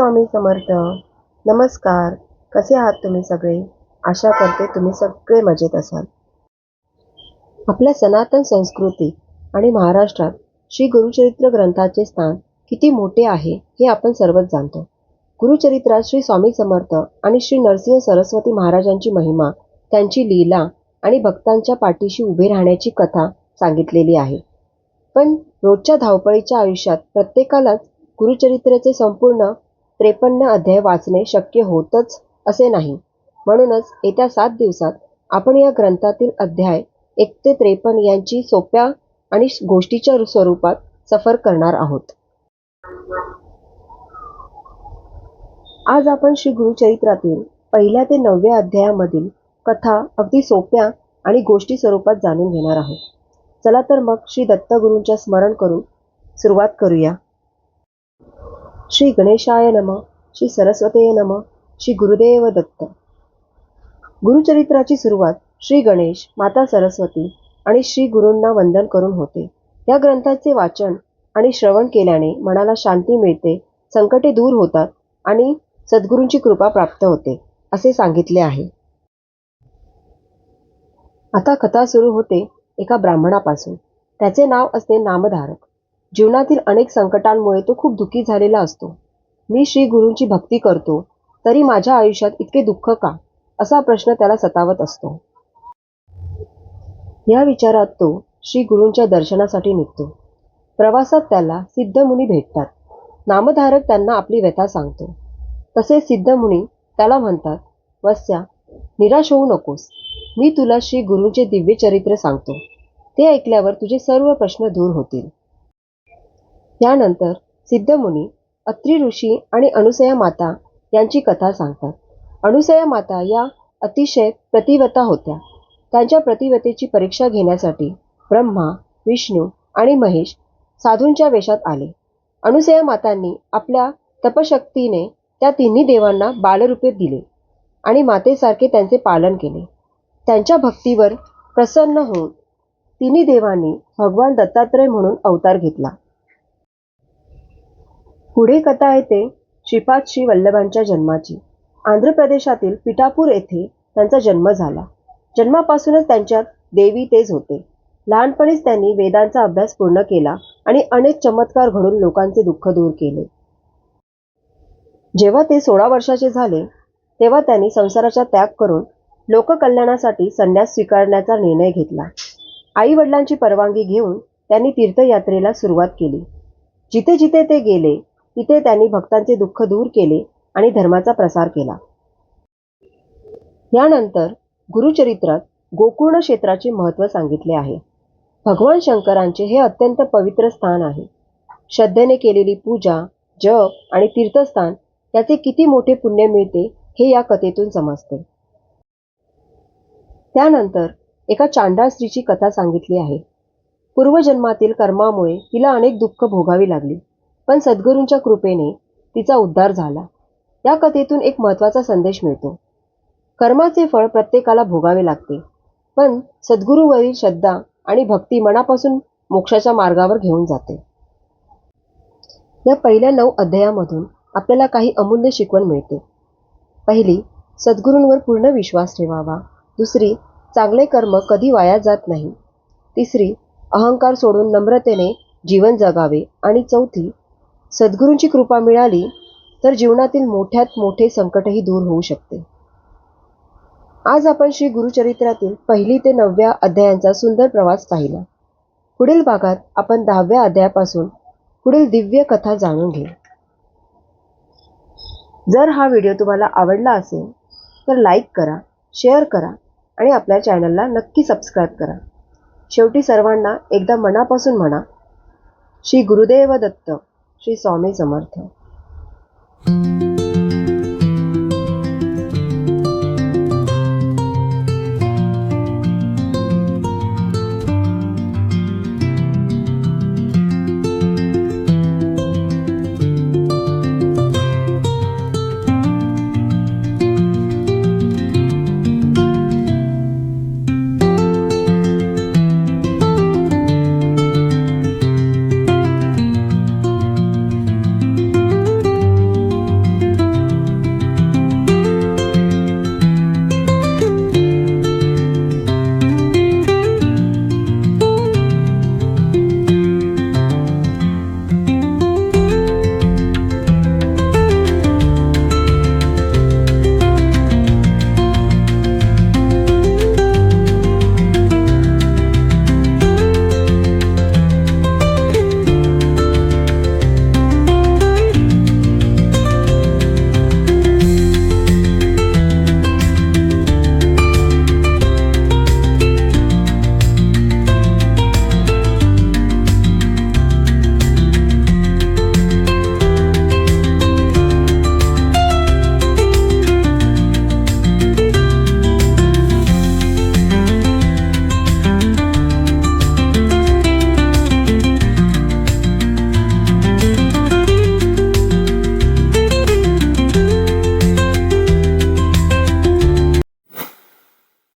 स्वामी समर्थ. नमस्कार. कसे आहात तुम्ही सगळे? आशा करते तुम्ही सगळे मजेत असाल. आपल्या सनातन संस्कृती आणि महाराष्ट्रात श्री गुरुचरित्र ग्रंथाचे स्थान किती मोठे आहे हे आपण सर्वच जाणतो. गुरुचरित्रात श्री स्वामी समर्थ आणि श्री नरसिंह सरस्वती महाराजांची महिमा, त्यांची लीला आणि भक्तांच्या पाठीशी उभे राहण्याची कथा सांगितलेली आहे. पण रोजच्या धावपळीच्या आयुष्यात प्रत्येकालाच गुरुचरित्राचे संपूर्ण 53 अध्याय वाचणे शक्य होतच असे नाही. म्हणूनच येत्या 7 दिवसात आपण या ग्रंथातील अध्याय 1 ते 53 यांची सोप्या आणि गोष्टीच्या स्वरूपात सफर करणार आहोत. आज आपण श्री गुरुचरित्रातील 1 ते 9 अध्यायामधील कथा अगदी सोप्या आणि गोष्टी स्वरूपात जाणून घेणार आहोत. चला तर मग श्री दत्तगुरूंच्या स्मरण करून सुरुवात करूया. श्री गणेशाय नमः, श्री सरस्वतीय नमः, श्री गुरुदेव दत्त. गुरुचरित्राची सुरुवात श्री गणेश, माता सरस्वती आणि श्री गुरूंना वंदन करून होते. या ग्रंथाचे वाचन आणि श्रवण केल्याने मनाला शांती मिळते, संकटे दूर होतात आणि सद्गुरूंची कृपा प्राप्त होते असे सांगितले आहे. आता कथा सुरू होते एका ब्राह्मणापासून. त्याचे नाव असते नामधारक. जीवनातील अनेक संकटांमुळे तो खूप दुःखी झालेला असतो. मी श्री गुरूंची भक्ती करतो तरी माझ्या आयुष्यात इतके दुःख का, असा प्रश्न त्याला सतावत असतो. या विचारात तो श्री गुरूंच्या दर्शनासाठी निघतो. प्रवासात त्याला सिद्धमुनी भेटतात. नामधारक त्यांना आपली व्यथा सांगतो. तसे सिद्धमुनी त्याला म्हणतात, वत्स्या, निराश होऊ नकोस. मी तुला श्री गुरूंचे दिव्य चरित्र सांगतो. ते ऐकल्यावर तुझे सर्व प्रश्न दूर होतील. यानंतर सिद्धमुनी अत्री ऋषी आणि अनुसया माता यांची कथा सांगतात. अनुसया माता या अतिशय प्रतिव्रता होत्या. त्यांच्या प्रतिव्रतेची परीक्षा घेण्यासाठी ब्रह्मा, विष्णू आणि महेश साधूंच्या वेशात आले. अनुसया मातांनी आपल्या तपशक्तीने त्या तिन्ही देवांना बालरूपे दिले आणि मातेसारखे त्यांचे पालन केले. त्यांच्या भक्तीवर प्रसन्न होऊन तिन्ही देवांनी भगवान दत्तात्रय म्हणून अवतार घेतला. पुढे कथा येते श्रीपाद श्री वल्लभांच्या जन्माची. आंध्र प्रदेशातील पिठापूर येथे त्यांचा जन्म झाला. जन्मापासूनच त्यांच्यात देवी तेज होते. लहानपणीच त्यांनी वेदांचा अभ्यास पूर्ण केला आणि अनेक चमत्कार घडून लोकांचे दुःख दूर केले. जेव्हा ते 16 वर्षाचे झाले तेव्हा त्यांनी संसाराचा त्याग करून लोककल्याणासाठी संन्यास स्वीकारण्याचा निर्णय घेतला. आई वडिलांची परवानगी घेऊन त्यांनी तीर्थयात्रेला सुरुवात केली. जिथे जिथे ते गेले तिथे त्यांनी भक्तांचे दुःख दूर केले आणि धर्माचा प्रसार केला. यानंतर गुरुचरित्रात गोकर्ण क्षेत्राचे महत्त्व सांगितले आहे. भगवान शंकरांचे हे अत्यंत पवित्र स्थान आहे. श्रद्धेने केलेली पूजा, जप आणि तीर्थस्थान याचे किती मोठे पुण्य मिळते हे या कथेतून समजते. त्यानंतर एका चांडाळ स्त्रीची कथा सांगितली आहे. पूर्वजन्मातील कर्मामुळे तिला अनेक दुःख भोगावी लागली, पण सद्गुरूंच्या कृपेने तिचा उद्धार झाला. या कथेतून एक महत्त्वाचा संदेश मिळतो. कर्माचे फळ प्रत्येकाला भोगावे लागते, पण सद्गुरूवरील श्रद्धा आणि भक्ती मनापासून मोक्षाच्या मार्गावर घेऊन जाते. या पहिल्या 9 अध्यायामधून आपल्याला काही अमूल्य शिकवण मिळते. पहिली, सद्गुरूंवर पूर्ण विश्वास ठेवावा. दुसरी, चांगले कर्म कधी वाया जात नाही. तिसरी, अहंकार सोडून नम्रतेने जीवन जगावे. आणि चौथी, सद्गुरूंची कृपा मिळाली तर जीवनातील मोठ्यात मोठे संकटही दूर होऊ शकते. आज आपण श्री गुरुचरित्रातील 1 ते 9 अध्यायांचा सुंदर प्रवास पाहिला. पुढील भागात आपण 10व्या अध्यायापासून पुढील दिव्य कथा जाणून घेऊ. जर हा व्हिडिओ तुम्हाला आवडला असेल तर लाईक करा, शेअर करा आणि आपल्या चॅनलला नक्की सबस्क्राईब करा. शेवटी सर्वांना एकदा मनापासून म्हणा, श्री गुरुदेव दत्त, श्री स्वामी समर्थ.